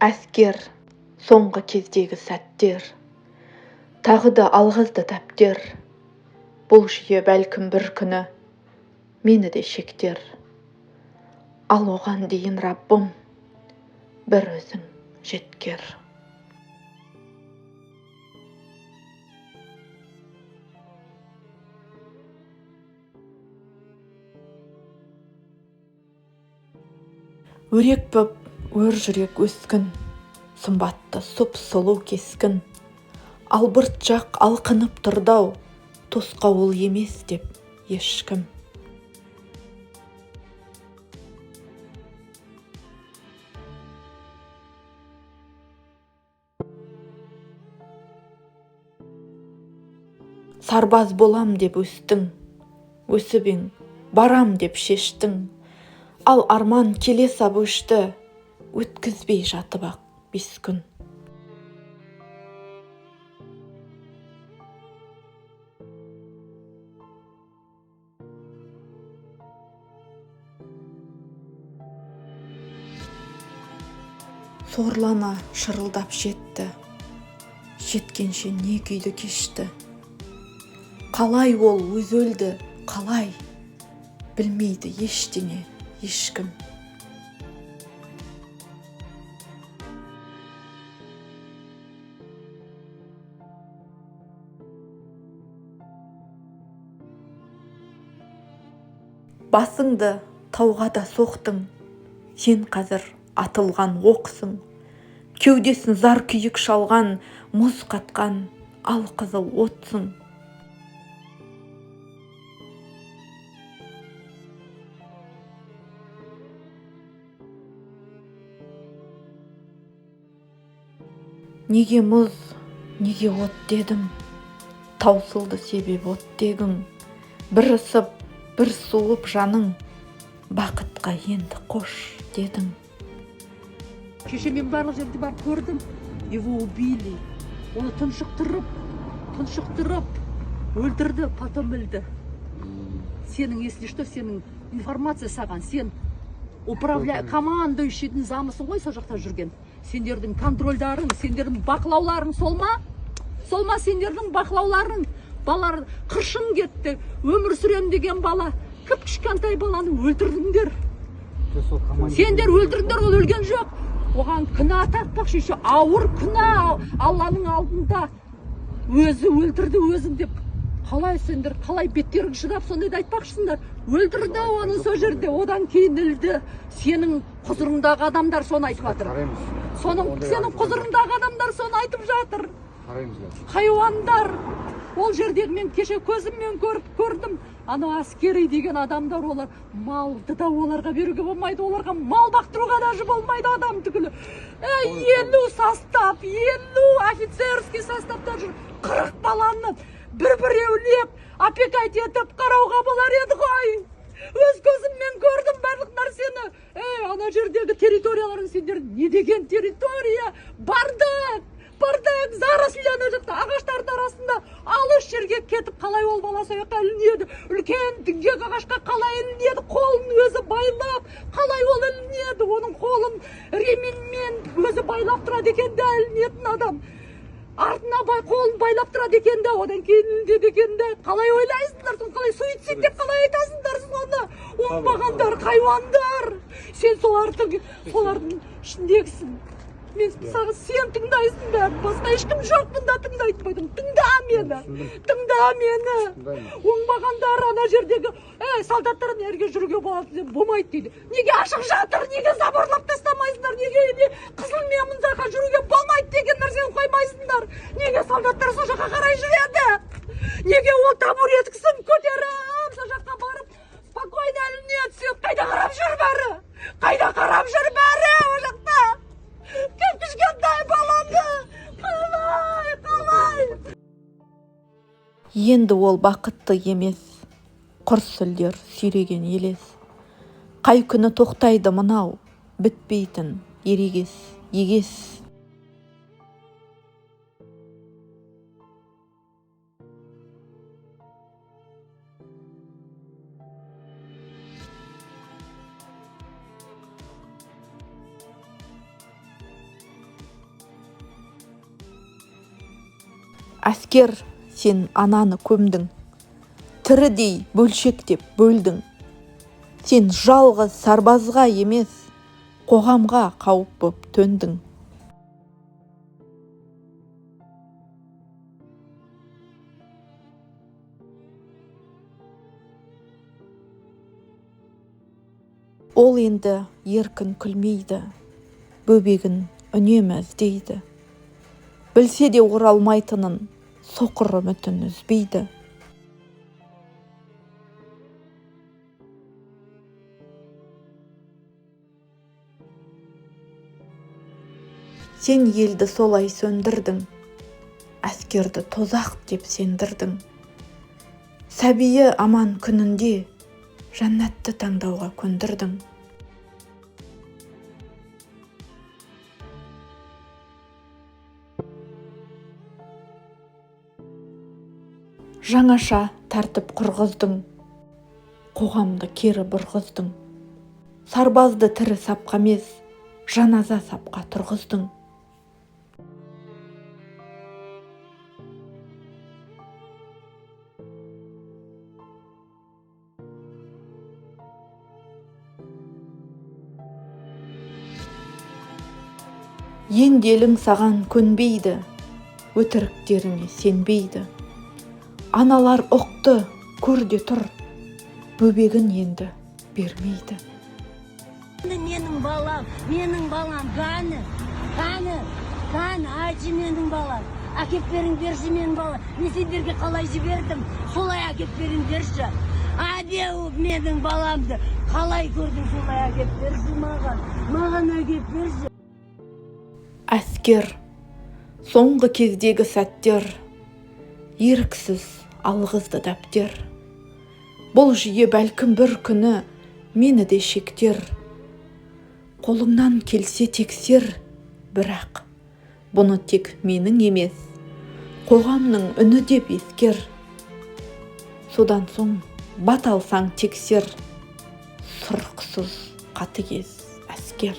Әскер, соңғы кездегі сәттер, тағы да алғызды тәптер. Бұл жүйе бәлкім бір күні мені де шектер. Ал оған дейін Раббым, бір өзің жеткер. Өрек боп өр жүрек өскін, сымбатты сұп-сұлу кескін. Албырт жақ алқынып тұрдау, тосқауыл емес деп ешкім. Сарбаз болам деп өстің, өсіп ең, барам деп шештің. Ал арман келе сап өшті, өткізбей жатып ақ 5 күн. Сорлана шырылдап жетті, жеткенше не күйді кешті. Қалай ол өз өлді, қалай, білмейді ештеңе, ешкім. Басыңды тауға да соқтың, сен қазір атылған оқсың. Кеудесін зар күйік шалған, мұз қатқан алқызыл отсың. Неге мұз, неге от дедім, таусылды себеп оттегің. Бір ысып, бір суып жаның, бақытқа енді қош дедің. Кеше мен барлық жерде барып көрдім. Его убили. Оны тұншықтырып, өлтірді, потом өлді. Сенің, если что, сенің информация саған, сен командующийдің замысың ғой сол жақта жүрген. Сендердің контрольдарың, сендердің бақылауларың сол ма? Сол ма сендердің бақылауларың? Балар қыршын кетті. Өмір сүрем деген бала, кіп-кішкентай баланы өлтірдіңдер. Сендер өлтірдіңдер, ол өлген жоқ. Оған күнә тақпақшы, еще ауыр күнә Алланың алдында. Өзі өлтірді өзін деп. Қалай сендер, қалай беттерің шыдап сондайды айтпақшысыңдар. Өлтірді оны сол жерде, одан кейін өлді. Сенің құзырыңдағы адамдар соны айтып жатыр. Сенің құзырыңдағы адамдар соны айтып жатыр. Хайуандар. Ол жердегі мен кеше көзіммен көрдім. Ана әскери деген адамдар, олар малды да оларға беруге болмайды, оларға мал бақтыруға даже болмайды адам түгілі. 50 состав, 50 офицерский составтар жүр. 40 баланы бір-біреулеп, опекать етіп қарауға болар еді ғой. Өз көзіммен көрдім барлық нәрсені. Ана жердегі территорияларын сендер не деген территория? Бардық, заросли ана жақта ағаштардың арасында алыс жерге кетіп, қалай ол бала сояққа ілінеді? Үлкен діңгек ағашқа қалай ілінеді? Қолын өзі байлап, қалай ол ілінеді? Оның қолын ременмен өзі байлап тұрады екен де ілінетін адам. Артына қолын байлап тұрады екен де, одан кейін ілінеді екен де. Қалай ойлайсыңдар? Қалай суицид деп қалай айтасыңдар соны? Оңбағандар, хайуандар. Сен солардың ішіндегісің. Мен саған сен тыңдайсың бәрін, басқа ешкім жоқ мұнда тыңдайтын. Тыңда мені. Оңбағандар ана жердегі, солдаттар нәрге жүруге болмайды дейді. Неге ашық жатыр, неге заборлап тастамайсыңдар, неге қызыл мемін жаққа жүруге болмайды деген нәрсені қоймайсыңдар. Неге солдаттар сол жаққа қарай жүреді? Неге ол табуреткісін көтеріп, сол жаққа барып, спокойно ілінеді? Сен қайда қарап жүр бәрі? Қайда қарап жүр бәрі о жақта? Кіп-кішкентай баланы, қалай? Енді ол бақытты емес, құр сүлдер сүйреген елес. Қай күні тоқтайды мынау, бітпейтін ерегес, егес. Әскер, сен ананы көмдің, тірідей бөлшектеп бөлдің. Сен жалғыз сарбазға емес, қоғамға қауіп боп төндің. Ол енді еркін күлмейді, бөбегін үнемі іздейді. Білсе де оралмайтынын, соқыр үмітін үзбейді. Сен елді солай сөндірдің, әскерді тозақ деп сендірдің. Сәбиі аман күнінде жәннатты таңдауға көндірдің. Жаңаша тәртіп құрғыздың, қоғамды кері бұрғыздың. Сарбазды тірі сапқа емес, жаназа сапқа тұрғыздың. Енделің саған көнбейді, өтіріктеріңе сенбейді. Аналар ұқты, көрде тұр, бөбегін енді бермейді. Менің балам, қаны, айтшы менің балам. Әкеп беріңдерші менің балам. Мен сендерге қалай жібердім, солай әкеп беріңдерші. Адеу менің баламды, қалай көрдің, солай әкеп берші маған әкеп берші. Әскер, соңғы кездегі сәттер, еріксіз алғызды дәптер. Бұл жүйе бәлкім бір күні мені де шектер. Қолыңнан келсе тексер, бірақ бұны тек менің емес, қоғамның үні деп ескер. Содан соң бат алсаң тексер, сұрықсыз қатыгез әскер.